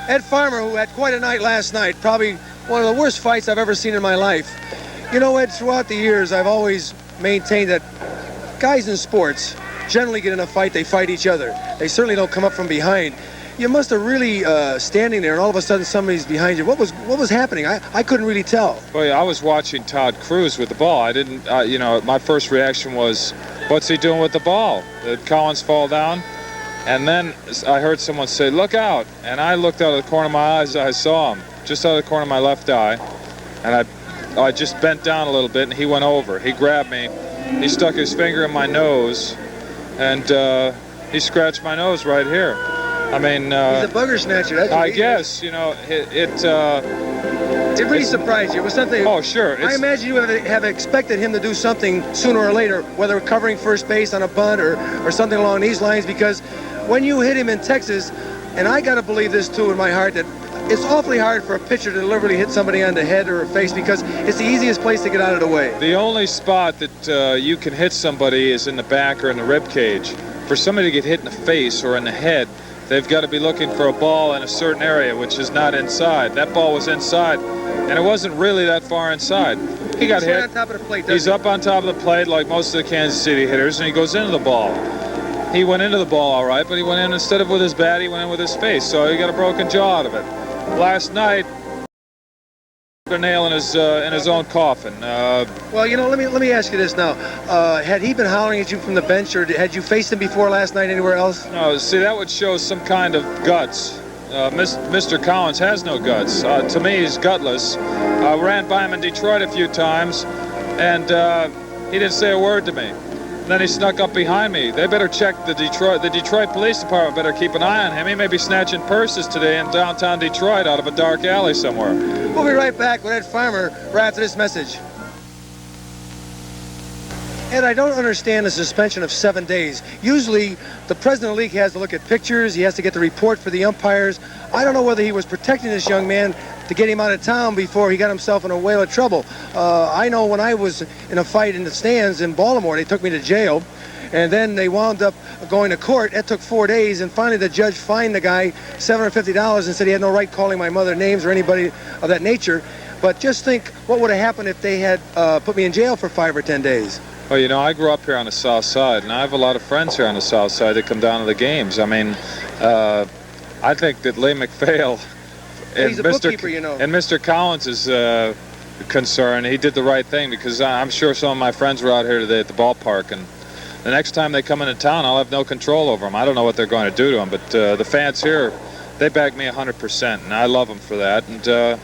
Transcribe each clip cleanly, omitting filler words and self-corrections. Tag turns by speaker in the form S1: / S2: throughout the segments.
S1: Ed Farmer, who had quite a night last night, probably one of the worst fights I've ever seen in my life. You know, Ed, throughout the years, I've always maintained that guys in sports generally get in a fight, they fight each other. They certainly don't come up from behind. You must have really standing there, and all of a sudden somebody's behind you. What was happening? I couldn't really tell.
S2: Well, yeah, I was watching Todd Cruz with the ball. I didn't, you know, my first reaction was, what's he doing with the ball? Did Cowens fall down? And then I heard someone say, look out. And I looked out of the corner of my eyes. I saw him just out of the corner of my left eye. And I just bent down a little bit, and he went over. He grabbed me. He stuck his finger in my nose, and he scratched my nose right here. I mean,
S1: he's a bugger snatcher. That's what
S2: I guess, you know, it
S1: really surprised you. It was something.
S2: Oh, sure.
S1: I imagine you have expected him to do something sooner or later, whether covering first base on a bunt or something along these lines, because when you hit him in Texas, and I got to believe this too in my heart, that it's awfully hard for a pitcher to deliberately hit somebody on the head or face, because it's the easiest place to get out of the way.
S2: The only spot that you can hit somebody is in the back or in the rib cage. For somebody to get hit in the face or in the head, they've got to be looking for a ball in a certain area, which is not inside. That ball was inside, and it wasn't really that far inside. He got hit.
S1: On top of the plate,
S2: He's up on top of the plate like most of the Kansas City hitters, and he goes into the ball. He went into the ball all right, but he went in, instead of with his bat, he went in with his face, so he got a broken jaw out of it. Last night, a nail in his own coffin.
S1: Well, you know, let me ask you this now. Had he been hollering at you from the bench, or had you faced him before last night anywhere else?
S2: No, see, that would show some kind of guts. Mr. Cowens has no guts. To me, he's gutless. I ran by him in Detroit a few times, and he didn't say a word to me. Then he snuck up behind me. They better check the Detroit Police Department better keep an eye on him. He may be snatching purses today in downtown Detroit out of a dark alley somewhere.
S1: We'll be right back with Ed Farmer right after this message. Ed, I don't understand the suspension of 7 days. Usually, the president of the league has to look at pictures. He has to get the report for the umpires. I don't know whether he was protecting this young man to get him out of town before he got himself in a whale of trouble. I know when I was in a fight in the stands in Baltimore, they took me to jail, and then they wound up going to court. That took 4 days, and finally the judge fined the guy $750 and said he had no right calling my mother names or anybody of that nature. But just think what would have happened if they had put me in jail for 5 or 10 days.
S2: Well, you know, I grew up here on the South Side, and I have a lot of friends here on the South Side that come down to the games. I mean, I think that Lee McPhail and
S1: he's a bookkeeper, you know.
S2: And Mr. Cowens is concerned. He did the right thing, because I'm sure some of my friends were out here today at the ballpark, and the next time they come into town, I'll have no control over them. I don't know what they're going to do to them, but the fans here, they back me 100%, and I love them for that. And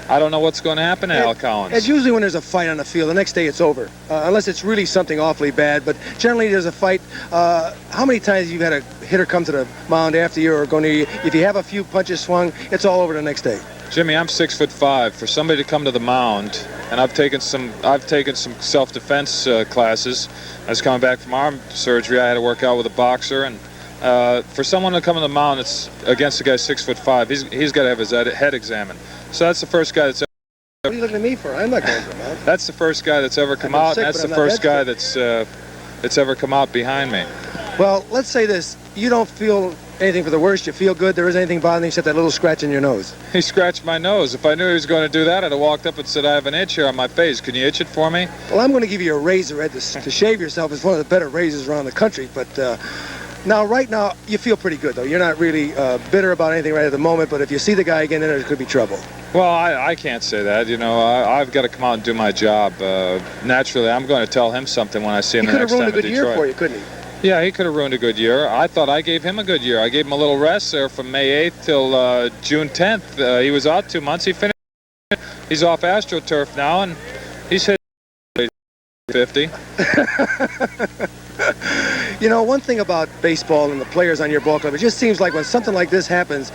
S2: I don't know what's going to happen to Al Cowens.
S1: It's usually when there's a fight on the field, the next day it's over, unless it's really something awfully bad. But generally there's a fight. How many times have you had a hitter come to the mound after you or going to you? If you have a few punches swung, it's all over the next day.
S2: Jimmy, I'm 6'5". For somebody to come to the mound, and I've taken some self-defense classes. I was coming back from arm surgery. I had to work out with a boxer, and for someone to come to the mound, it's against a guy 6'5". He's got to have his head examined. So that's the first guy that's ever.
S1: What are you looking at me for? I'm not going to the mound.
S2: That's the first guy that's ever come out.
S1: Sick,
S2: and that's the first guy that's ever come out behind me.
S1: Well, let's say this: you don't feel anything for the worst. You feel good. There isn't anything bothering you except that little scratch in your nose.
S2: He scratched my nose. If I knew he was going to do that, I'd have walked up and said, "I have an itch here on my face. Can you itch it for me?"
S1: Well, I'm going to give you a razor, Ed, to shave yourself. It's one of the better razors around the country. But now, right now, you feel pretty good, though. You're not really bitter about anything right at the moment. But if you see the guy again, then there could be trouble.
S2: Well, I can't say that. You know, I've got to come out and do my job. Naturally, I'm going to tell him something when I see him the next time in Detroit.
S1: He could have ruined a good year for you, couldn't he?
S2: Yeah, he could have ruined a good year. I thought I gave him a good year. I gave him a little rest there from May 8th till June 10th. He was out 2 months. He finished. He's off AstroTurf now, and he's hit 50.
S1: You know, one thing about baseball and the players on your ball club, it just seems like when something like this happens,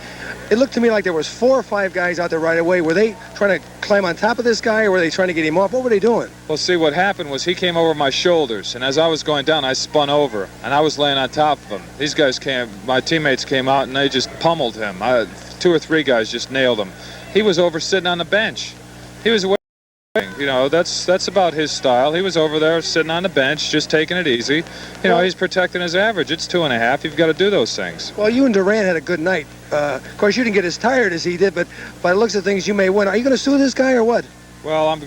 S1: it looked to me like there was 4 or 5 guys out there right away. Were they trying to climb on top of this guy, or were they trying to get him off? What were they doing?
S2: Well, see, what happened was he came over my shoulders, and as I was going down, I spun over, and I was laying on top of him. These guys my teammates came out, and they just pummeled him. 2 or 3 guys just nailed him. He was over sitting on the bench. He was waiting. You know, that's about his style. He was over there sitting on the bench, just taking it easy. You know, he's protecting his average. It's 2.5. You've got to do those things.
S1: Well, you and Durant had a good night. Of course, you didn't get as tired as he did, but by the looks of things, you may win. Are you going to sue this guy or what?
S2: Well,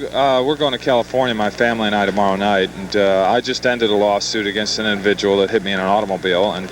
S2: we're going to California, my family and I, tomorrow night, and I just ended a lawsuit against an individual that hit me in an automobile, and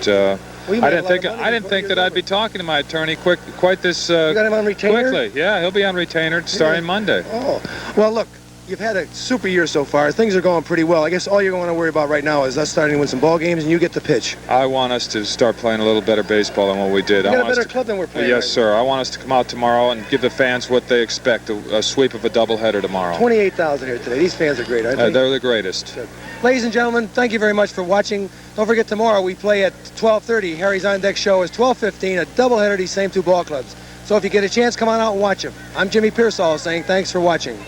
S2: I didn't think that I'd be talking to my attorney quite this
S1: you got him on retainer?
S2: quickly. Yeah, he'll be on retainer starting Monday.
S1: Oh, well, look. You've had a super year so far. Things are going pretty well. I guess all you're going to worry about right now is us starting to win some ball games and you get the pitch.
S2: I want us to start playing a little better baseball than what we did.
S1: We got a better club than we're playing.
S2: Yes, sir. I want us to come out tomorrow and give the fans what they expect, a sweep of a doubleheader tomorrow.
S1: 28,000 here today. These fans are great, aren't they?
S2: They're the greatest.
S1: Good. Ladies and gentlemen, thank you very much for watching. Don't forget tomorrow we play at 12:30. Harry's On Deck show is 12:15, a doubleheader, these same two ball clubs. So if you get a chance, come on out and watch them. I'm Jimmy Pearsall saying thanks for watching.